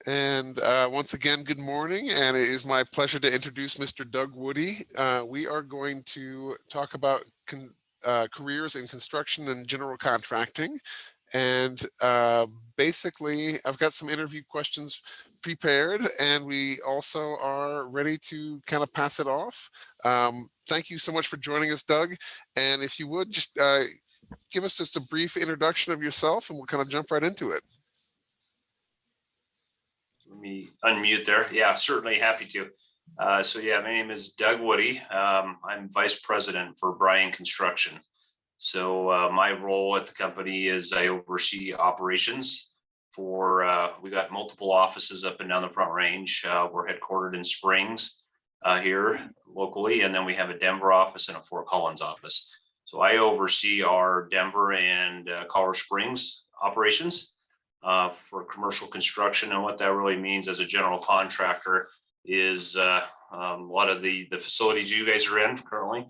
And once again, good morning. And it is my pleasure to introduce Mr. Doug Woody. We are going to talk about careers in construction and general contracting. And basically, I've got some interview questions prepared, and we also are ready to kind of pass it off. Thank you so much for joining us, Doug. And if you would just give us just a brief introduction of yourself, and we'll kind of jump right into it. Let me unmute there. Yeah, certainly happy to. My name is Doug Woody. I'm Vice President for Bryan Construction. My role at the company is I oversee operations for, we got multiple offices up and down the Front Range. We're headquartered in Springs here locally, and then we have a Denver office and a Fort Collins office. So I oversee our Denver and Colorado Springs operations for commercial construction. And what that really means as a general contractor is a lot of the facilities you guys are in currently.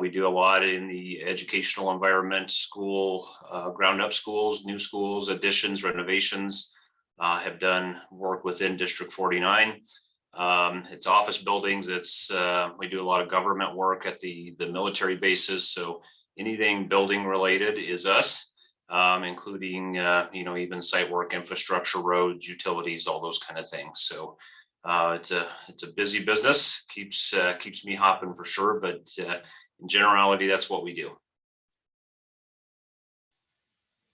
We do a lot in the educational environment, school, ground up schools, new schools, additions, renovations, have done work within District 49. It's office buildings. We do a lot of government work at the military bases. So anything building related is us. Including even site work, infrastructure, roads, utilities, all those kind of things. So it's a busy business, keeps me hopping for sure, but in generality, that's what we do.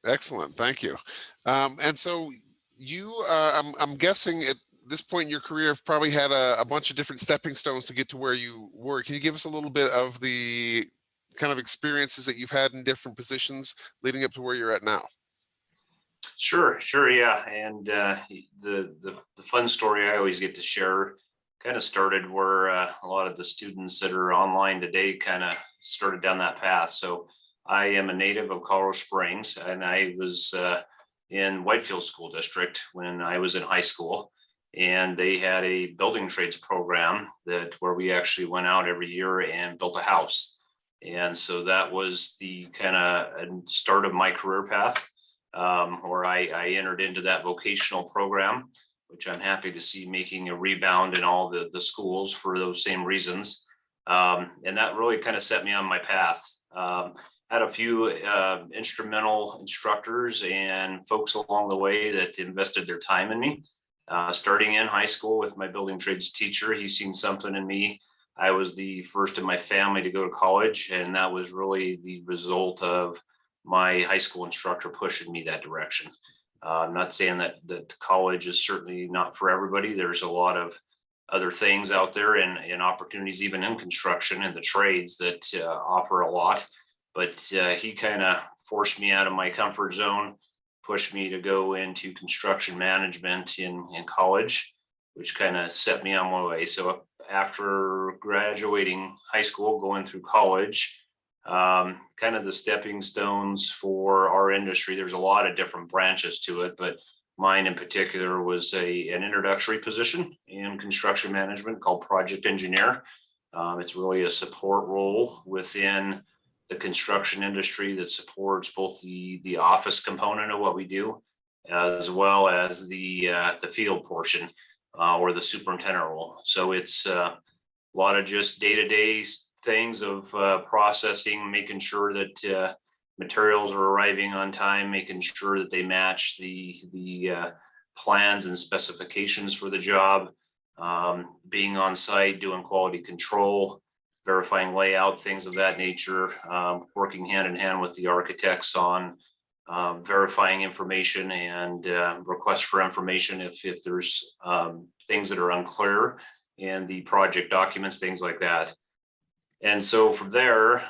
Excellent, thank you. And so you, I'm guessing at this point in your career, have probably had a bunch of different stepping stones to get to where you were. Can you give us a little bit of the kind of experiences that you've had in different positions leading up to where you're at now? Sure, yeah. And the fun story I always get to share kind of started where a lot of the students that are online today kind of started down that path. So I am a native of Colorado Springs, and I was in Whitefield School District when I was in high school. And they had a building trades program where we actually went out every year and built a house. And so that was the kind of start of my career path, where I entered into that vocational program, which I'm happy to see making a rebound in all the schools for those same reasons. And that really kind of set me on my path. Had a few instrumental instructors and folks along the way that invested their time in me. Starting in high school with my building trades teacher, he's seen something in me. I was the first in my family to go to college, and that was really the result of my high school instructor pushing me that direction. I'm not saying that college is certainly not for everybody. There's a lot of other things out there and opportunities even in construction and the trades that offer a lot. But he kind of forced me out of my comfort zone, pushed me to go into construction management in college, which kind of set me on my way. So after graduating high school, going through college, kind of the stepping stones for our industry, there's a lot of different branches to it, but mine in particular was an introductory position in construction management called project engineer. It's really a support role within the construction industry that supports both the office component of what we do, as well as the field portion, or the superintendent role. So it's a lot of just day-to-day things of processing, making sure that materials are arriving on time, making sure that they match the plans and specifications for the job, being on site, doing quality control, verifying layout, things of that nature, working hand in hand with the architects on verifying information and requests for information if there's things that are unclear in the project documents, things like that. And so from there,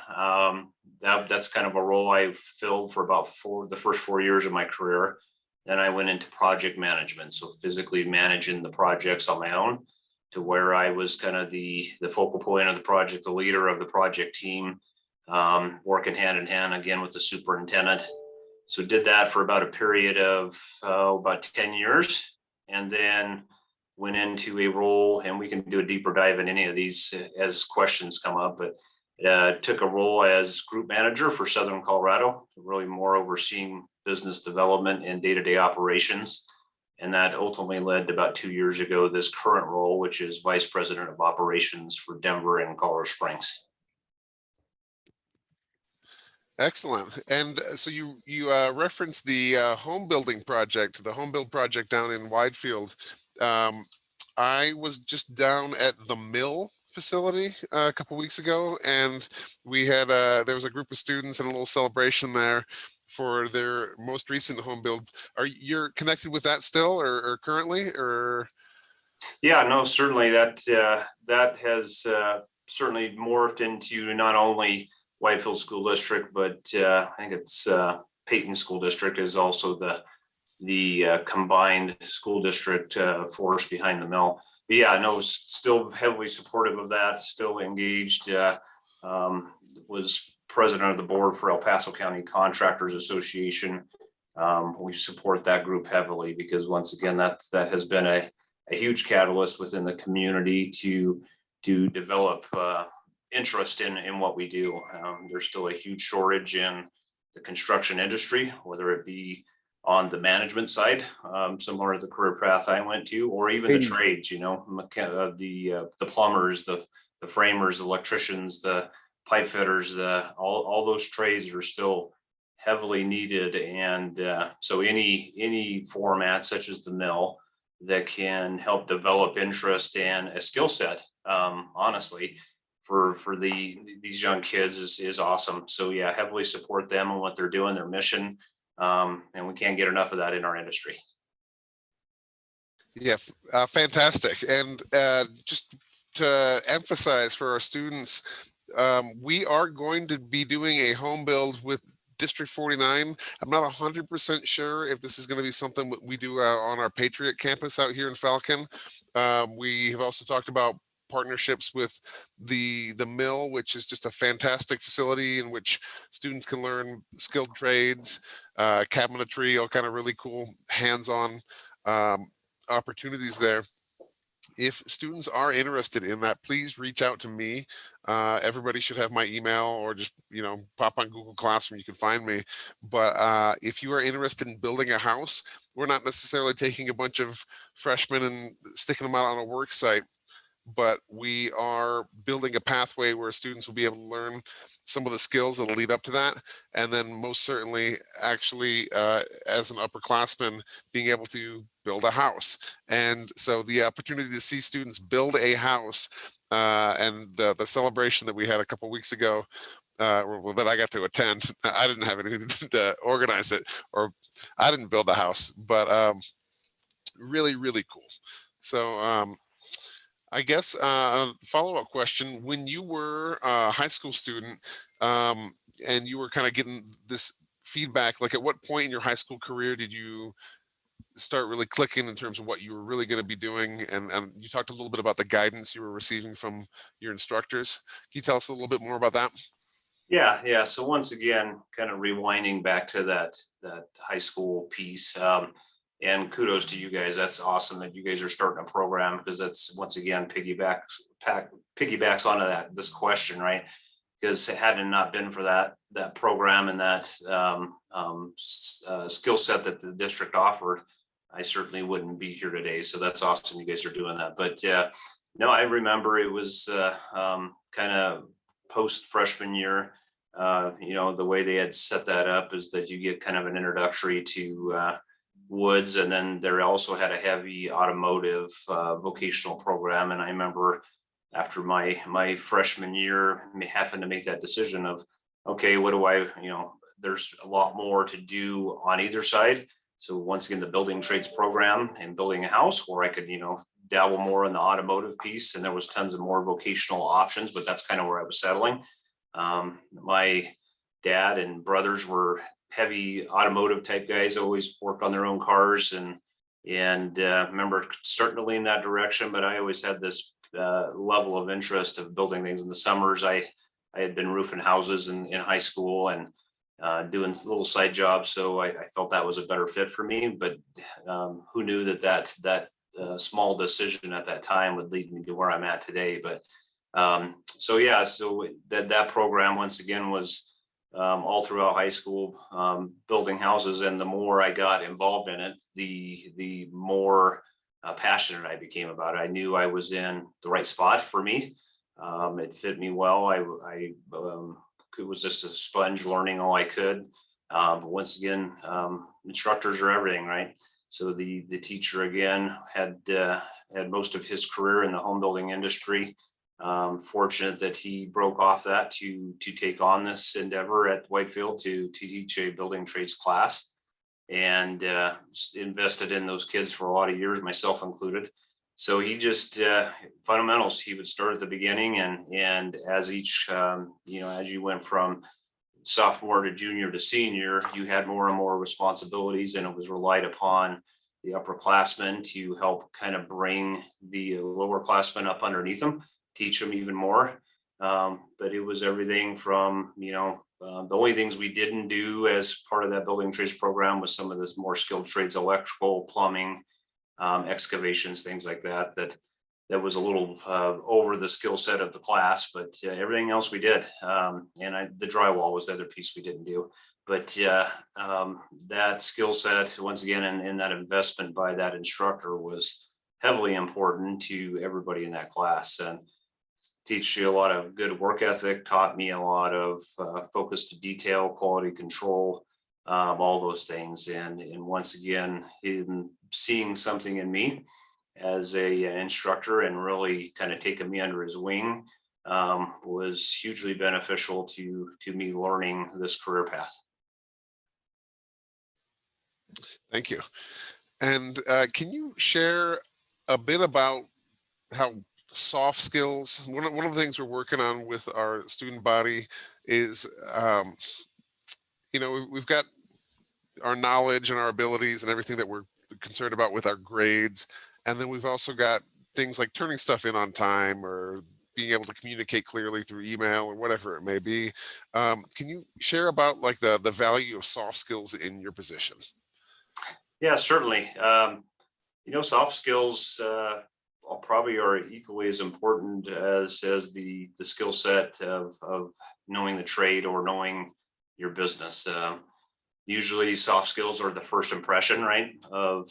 that's kind of a role I filled for about the first 4 years of my career. Then I went into project management, so physically managing the projects on my own, to where I was kind of the focal point of the project, the leader of the project team, working hand in hand again with the superintendent. So did that for about a period of about 10 years, and then went into a role, and we can do a deeper dive in any of these as questions come up, but took a role as group manager for Southern Colorado, really more overseeing business development and day-to-day operations. And that ultimately led to about 2 years ago, this current role, which is Vice President of Operations for Denver and Colorado Springs. Excellent. And so you referenced the home building project, the home build project down in Widefield. I was just down at the mill facility a couple weeks ago, and we had there was a group of students and a little celebration there for their most recent home build. Are you connected with that still, or currently, or? Yeah, no, certainly that has certainly morphed into not only Whitefield School District, but I think it's Peyton School District is also the combined school district force behind the mill. But yeah, no, still heavily supportive of that, still engaged. Was president of the board for El Paso County Contractors Association. We support that group heavily because once again, that has been a huge catalyst within the community to develop interest in what we do. There's still a huge shortage in the construction industry, whether it be on the management side, similar to the career path I went to, or even the trades, the plumbers, the framers, the electricians, the pipe fitters, all those trades are still heavily needed. And so any format such as the mill that can help develop interest and a skill set, honestly, for these young kids is awesome. So yeah, heavily support them and what they're doing, their mission. And we can't get enough of that in our industry. Yeah, fantastic. And just to emphasize for our students, we are going to be doing a home build with District 49. I'm not 100% sure if this is going to be something we do on our Patriot campus out here in Falcon. We have also talked about partnerships with the mill, which is just a fantastic facility in which students can learn skilled trades, cabinetry, all kind of really cool hands-on opportunities there. If students are interested in that, please reach out to me. Everybody should have my email, or just pop on Google Classroom, you can find me. But if you are interested in building a house, we're not necessarily taking a bunch of freshmen and sticking them out on a work site, but we are building a pathway where students will be able to learn some of the skills that'll lead up to that. And then most certainly actually as an upperclassman, being able to build a house. And so the opportunity to see students build a house and the celebration that we had a couple weeks ago, that I got to attend. I didn't have anything to organize it, or I didn't build the house, but really, really cool. So I guess follow-up question: when you were a high school student and you were kind of getting this feedback, like at what point in your high school career did you start really clicking in terms of what you were really going to be doing? And you talked a little bit about the guidance you were receiving from your instructors. Can you tell us a little bit more about that? Yeah. So once again, kind of rewinding back to that high school piece. And kudos to you guys. That's awesome that you guys are starting a program, because that's once again piggybacks onto this question, right? Because had it not been for that program and that skill set that the district offered, I certainly wouldn't be here today. So that's awesome you guys are doing that. But no, I remember it was kind of post freshman year. The way they had set that up is that you get kind of an introductory to woods, and then they also had a heavy automotive vocational program. And I remember after my freshman year, having to make that decision of, okay, what do I, there's a lot more to do on either side. So once again, the building trades program and building a house, or I could, dabble more in the automotive piece, and there was tons of more vocational options, but that's kind of where I was settling. My dad and brothers were heavy automotive type guys, always worked on their own cars, and remember starting to lean that direction. But I always had this level of interest of building things. In the summers, I had been roofing houses in high school and doing little side jobs, so I felt that was a better fit for me. But who knew that small decision at that time would lead me to where I'm at today. But so that program once again was all throughout high school, building houses. And the more I got involved in it, the more passionate I became about it. I knew I was in the right spot for me. It fit me well. I was just a sponge, learning all I could. But once again, instructors are everything, right? So the teacher again had most of his career in the home building industry. Fortunate that he broke off that to take on this endeavor at Whitefield to teach a building trades class, and invested in those kids for a lot of years, myself included. So he just fundamentals. He would start at the beginning, and as each as you went from sophomore to junior to senior, you had more and more responsibilities, and it was relied upon the upperclassmen to help kind of bring the lower classmen up underneath them, teach them even more. But it was everything from, the only things we didn't do as part of that building trades program was some of this more skilled trades, electrical, plumbing, excavations, things like that, that was a little over the skill set of the class, but everything else we did. The drywall was the other piece we didn't do. But that skill set, once again, and that investment by that instructor was heavily important to everybody in that class, and teach you a lot of good work ethic, taught me a lot of focus to detail, quality control, all those things. And once again, him seeing something in me as an instructor and really kind of taking me under his wing was hugely beneficial to me learning this career path. Thank you. And can you share a bit about how soft skills, one of the things we're working on with our student body is, we've got our knowledge and our abilities and everything that we're concerned about with our grades. And then we've also got things like turning stuff in on time or being able to communicate clearly through email or whatever it may be. Can you share about like the value of soft skills in your position? Yeah, certainly. Soft skills probably are equally as important as the skill set of knowing the trade or knowing your business. Usually soft skills are the first impression, right, of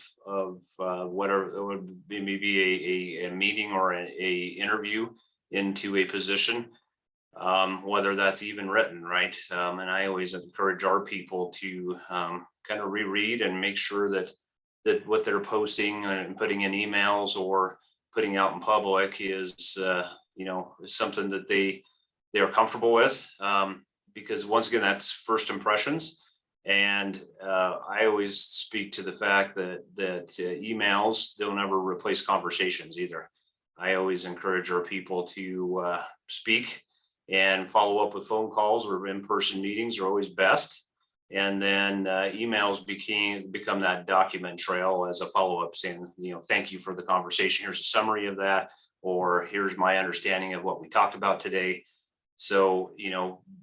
whatever it would be, maybe a meeting or a interview into a position, whether that's even written, right. And I always encourage our people to kind of reread and make sure that what they're posting and putting in emails or putting out in public is something that they are comfortable with, because once again, that's first impressions. And I always speak to the fact that emails don't ever replace conversations either. I always encourage our people to speak and follow up with phone calls, or in-person meetings are always best. And then emails become that document trail as a follow-up, saying, thank you for the conversation. Here's a summary of that, or here's my understanding of what we talked about today. So,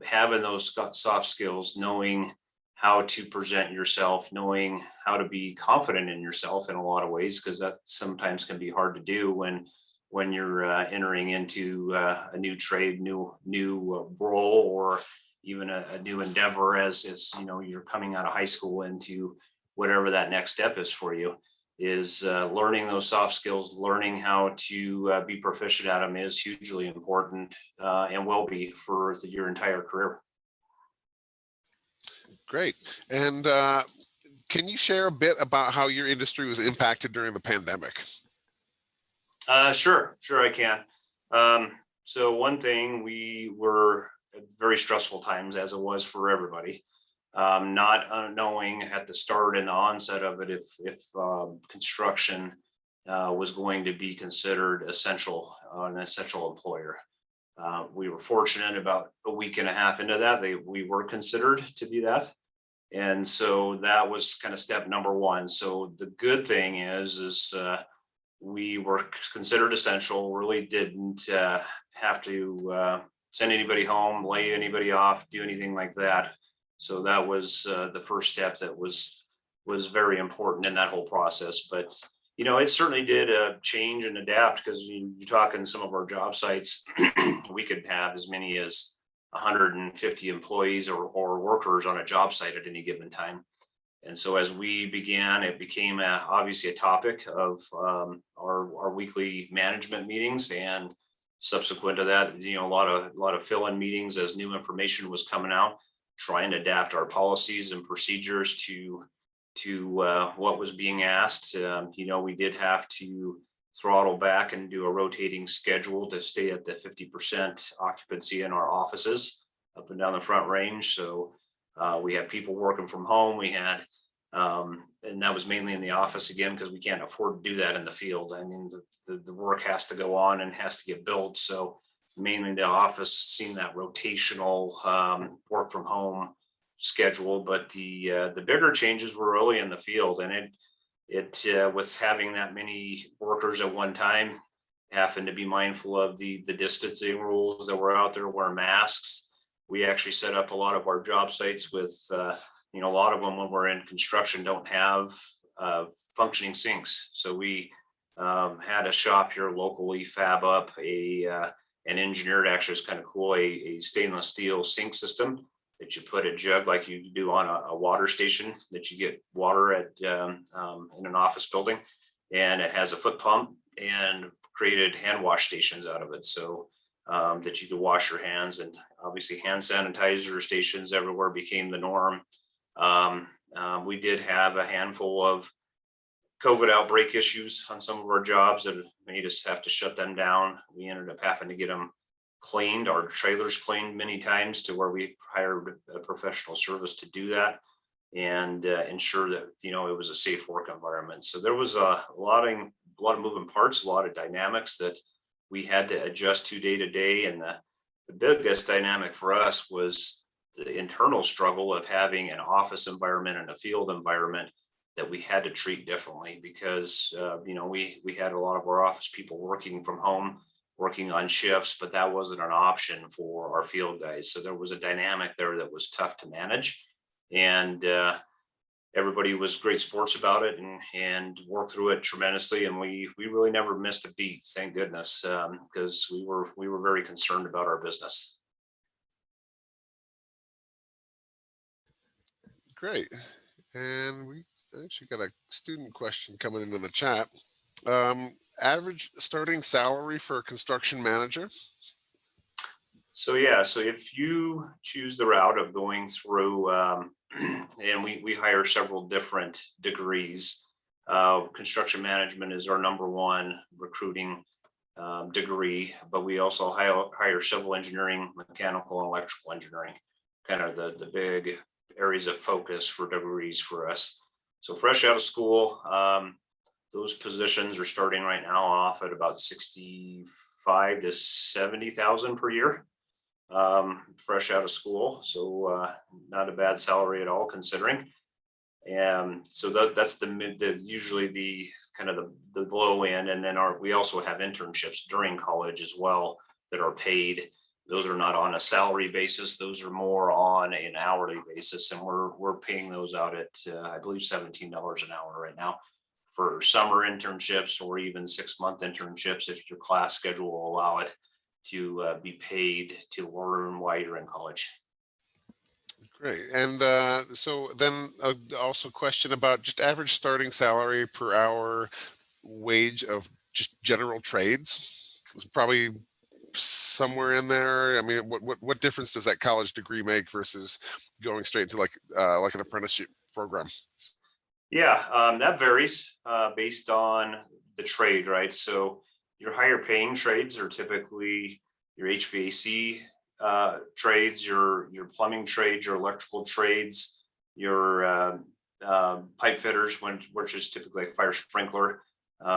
having those soft skills, knowing how to present yourself, knowing how to be confident in yourself in a lot of ways, because that sometimes can be hard to do when you're entering into a new trade, new role, or even a new endeavor as you're coming out of high school into whatever that next step is for you. Is learning those soft skills, learning how to be proficient at them is hugely important, and will be for your entire career. Great. And can you share a bit about how your industry was impacted during the pandemic? Sure, I can. So one thing, we were at very stressful times, as it was for everybody. Not knowing at the start and the onset of it if construction was going to be considered essential, an essential employer. We were fortunate about a week and a half into that, we were considered to be that. And so that was kind of step number one. So the good thing is we were considered essential, really didn't have to send anybody home, lay anybody off, do anything like that. So that was the first step that was very important in that whole process. But it certainly did change and adapt, because you're talking some of our job sites, we could have as many as 150 employees or workers on a job site at any given time. And so as we began, it became obviously a topic of our weekly management meetings, and subsequent to that, a lot of fill-in meetings as new information was coming out, trying to adapt our policies and procedures to what was being asked. We did have to throttle back and do a rotating schedule to stay at the 50% occupancy in our offices up and down the Front Range. So we had people working from home. We had, and that was mainly in the office again, because we can't afford to do that in the field. I mean, the work has to go on and has to get built. So mainly the office seen that rotational work from home schedule. But the bigger changes were early in the field, and it with having that many workers at one time, having to be mindful of the distancing rules that were out there, wear masks. We actually set up a lot of our job sites with, a lot of them when we're in construction don't have functioning sinks. So we had a shop here locally fab up an engineered, actually it's kind of cool, a stainless steel sink system that you put a jug like you do on a water station, that you get water at in an office building, and it has a foot pump, and created hand wash stations out of it, so that you could wash your hands. And obviously hand sanitizer stations everywhere became the norm. We did have a handful of COVID outbreak issues on some of our jobs that made us have to shut them down. We ended up having to get them cleaned, our trailers cleaned many times, to where we hired a professional service to do that, and ensure that it was a safe work environment. So there was a lot of moving parts, a lot of dynamics that we had to adjust to day. And the biggest dynamic for us was the internal struggle of having an office environment and a field environment that we had to treat differently, because we had a lot of our office people working from home, working on shifts, but that wasn't an option for our field guys. So there was a dynamic there that was tough to manage, and everybody was great sports about it and worked through it tremendously. And we really never missed a beat, thank goodness, because we were very concerned about our business. Great. And we actually got a student question coming into the chat. Average starting salary for a construction manager? So if you choose the route of going through, and we hire several different degrees, construction management is our number one recruiting degree, but we also hire civil engineering, mechanical, and electrical engineering, kind of the big areas of focus for degrees for us. So fresh out of school, those positions are starting right now off at about 65 to 70,000 per year, fresh out of school. So not a bad salary at all, considering. And so that's usually the kind of the low end. And then we also have internships during college as well that are paid. Those are not on a salary basis. Those are more on an hourly basis. And we're paying those out at, I believe, $17 an hour right now for summer internships, or even 6-month internships if your class schedule will allow it to be paid to learn while you're in college. Great. And so then also question about just average starting salary per hour wage of just general trades. It's probably somewhere in there. I mean, what difference does that college degree make versus going straight into like an apprenticeship program? Yeah, that varies based on the trade, right? So your higher paying trades are typically your HVAC trades, your plumbing trades, your electrical trades, your pipe fitters, which is typically like fire sprinkler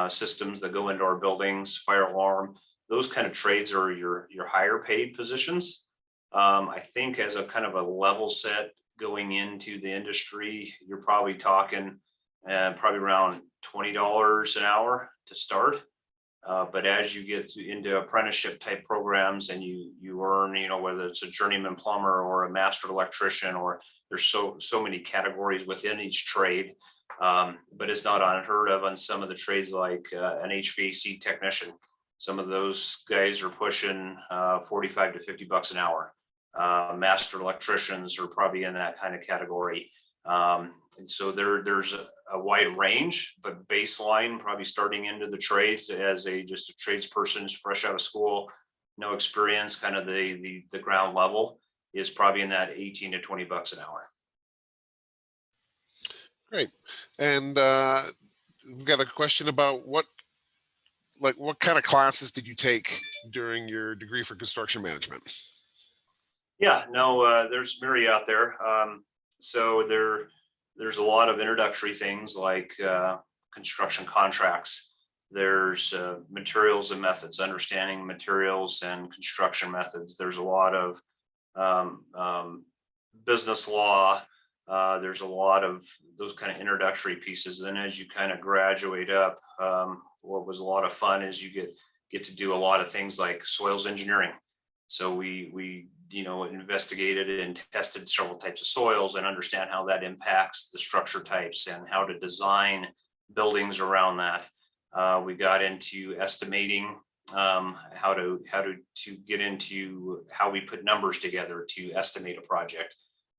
systems that go into our buildings, fire alarm. Those kind of trades are your higher paid positions. I think as a kind of a level set going into the industry, you're probably talking probably around $20 an hour to start. But as you get into apprenticeship type programs and you earn, whether it's a journeyman plumber or a master electrician, or there's so many categories within each trade. But it's not unheard of on some of the trades like an HVAC technician. Some of those guys are pushing $45 to $50 an hour. master electricians are probably in that kind of category. And so there's a wide range, but baseline probably starting into the trades as just a tradesperson fresh out of school, no experience, kind of the ground level is probably in that 18 to 20 bucks an hour. Great. And we've got a question about what kind of classes did you take during your degree for construction management? Yeah, no, there's myriad out there. So there's a lot of introductory things like construction contracts. There's materials and methods, understanding materials and construction methods. There's a lot of business law. There's a lot of those kind of introductory pieces. Then as you kind of graduate up, what was a lot of fun is you get to do a lot of things like soils engineering. So we investigated and tested several types of soils and understand how that impacts the structure types and how to design buildings around that. We got into estimating, how to get into how we put numbers together to estimate a project.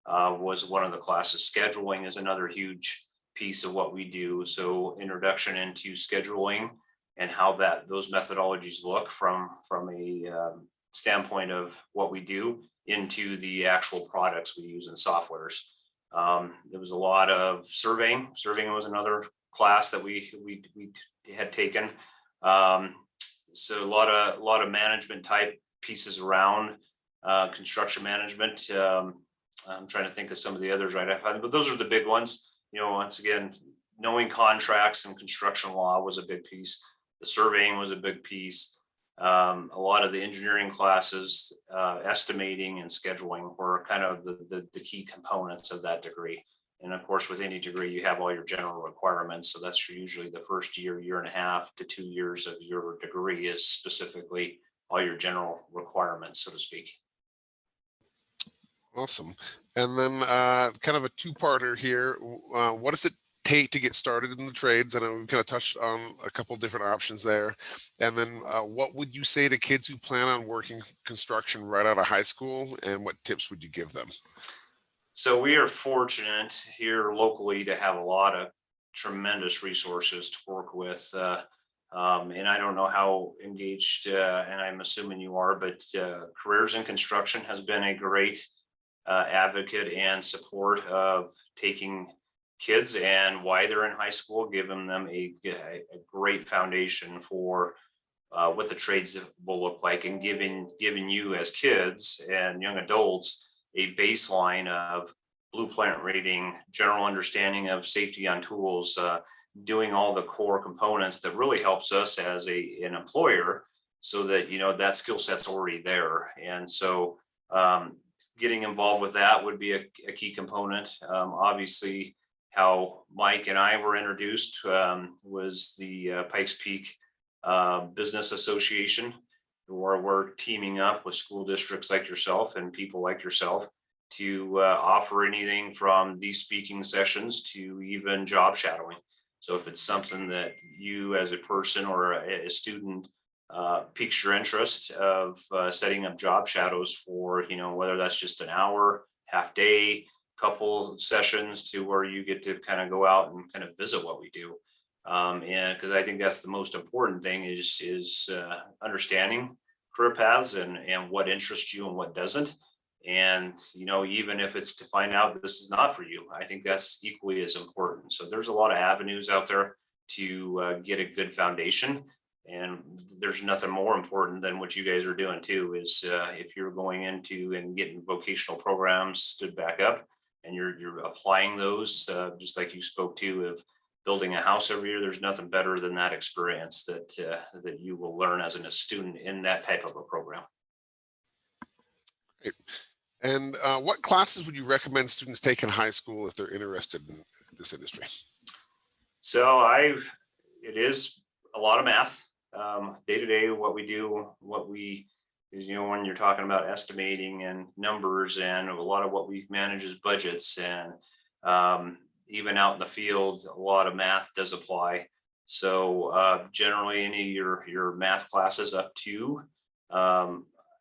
Was one of the classes. Scheduling is another huge piece of what we do. So introduction into scheduling and how those methodologies look from a standpoint of what we do into the actual products we use in softwares. There was a lot of surveying. Surveying was another class that we had taken. So a lot of management type pieces around construction management. I'm trying to think of some of the others right now, but those are the big ones. Once again, knowing contracts and construction law was a big piece. The surveying was a big piece. A lot of the engineering classes, estimating and scheduling were kind of the key components of that degree. And of course, with any degree, you have all your general requirements. So that's usually the first year and a half to 2 years of your degree is specifically all your general requirements, so to speak. Awesome. And then kind of a two-parter here. What does it take to get started in the trades? I know we've kind of touched on a couple different options there. And then what would you say to kids who plan on working construction right out of high school, and what tips would you give them? So we are fortunate here locally to have a lot of tremendous resources to work with. And I don't know how engaged, and I'm assuming you are, but Careers in Construction has been a great advocate and support of taking kids and why they're in high school, giving them a great foundation for what the trades will look like, and giving you as kids and young adults a baseline of blueprint reading, general understanding of safety on tools, doing all the core components that really helps us as an employer, so that that skill set's already there. And so getting involved with that would be a key component. Obviously, how Mike and I were introduced was the Pikes Peak Business Association, where we're teaming up with school districts like yourself and people like yourself to offer anything from these speaking sessions to even job shadowing. So if it's something that you as a person or a student piques your interest of setting up job shadows for, whether that's just an hour, half day, couple sessions, to where you get to kind of go out and kind of visit what we do. And because I think that's the most important thing is understanding career paths and what interests you and what doesn't. And, even if it's to find out that this is not for you, I think that's equally as important. So there's a lot of avenues out there to get a good foundation. And there's nothing more important than what you guys are doing too, is if you're going into and getting vocational programs stood back up and you're applying those, just like you spoke to, of building a house every year, there's nothing better than that experience that you will learn as a student in that type of a program. Great. And what classes would you recommend students take in high school if they're interested in this industry? So it is a lot of math. Day to day, what we do, is, when you're talking about estimating and numbers, and a lot of what we manage is budgets, and even out in the field, a lot of math does apply. So generally any of your math classes up to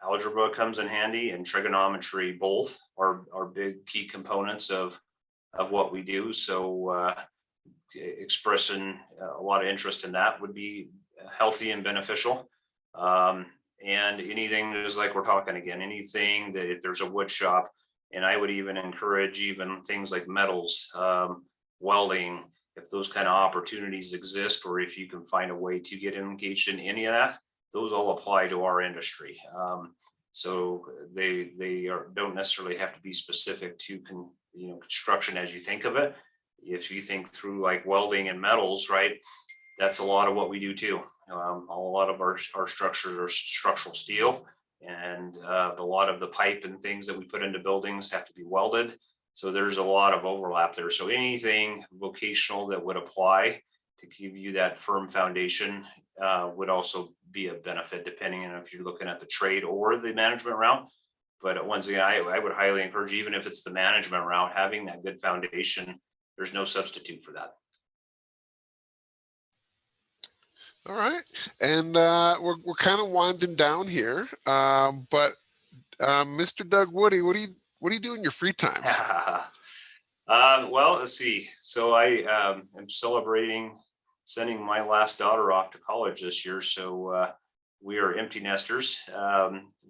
algebra comes in handy, and trigonometry both are big key components of what we do. So expressing a lot of interest in that would be healthy and beneficial. And anything is like we're talking again, anything that if there's a wood shop, and I would even encourage even things like metals, welding, if those kind of opportunities exist, or if you can find a way to get engaged in any of that, those all apply to our industry. So they don't necessarily have to be specific to construction as you think of it. If you think through like welding and metals, right, that's a lot of what we do too. A lot of our structures are structural steel, and a lot of the pipe and things that we put into buildings have to be welded. So there's a lot of overlap there. So anything vocational that would apply to give you that firm foundation would also be a benefit, depending on if you're looking at the trade or the management route. But once again, I would highly encourage, even if it's the management route, having that good foundation. There's no substitute for that. All right, and we're kind of winding down here, but Mr. Doug Woody, what do you do in your free time? Well, let's see. So I am celebrating sending my last daughter off to college this year. So we are empty nesters,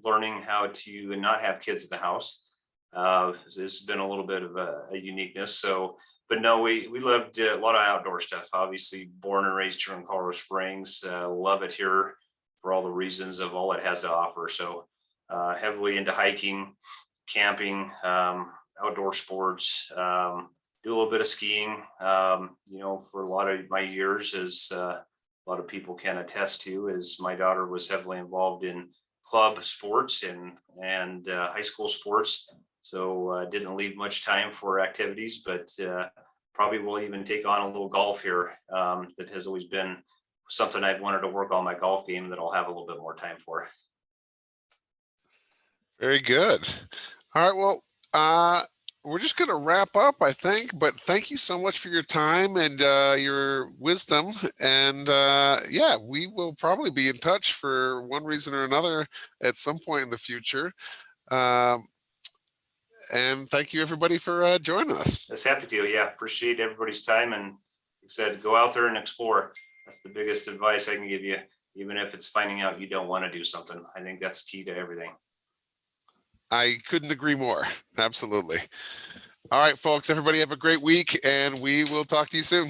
learning how to not have kids in the house. This has been a little bit of a uniqueness. So. But no, we loved a lot of outdoor stuff. Obviously, born and raised here in Colorado Springs, love it here for all the reasons of all it has to offer. So heavily into hiking, camping, outdoor sports, do a little bit of skiing. For a lot of my years, as a lot of people can attest to, is my daughter was heavily involved in club sports and high school sports. So didn't leave much time for activities, but probably will even take on a little golf here. That has always been something I've wanted to work on my golf game that I'll have a little bit more time for. Very good. All right, well, we're just going to wrap up, I think, but thank you so much for your time and your wisdom. And yeah, we will probably be in touch for one reason or another at some point in the future. And thank you, everybody, for joining us. That's happy to. Yeah, appreciate everybody's time. And like I said, go out there and explore. That's the biggest advice I can give you, even if it's finding out you don't want to do something. I think that's key to everything. I couldn't agree more. Absolutely. All right, folks, everybody have a great week, and we will talk to you soon.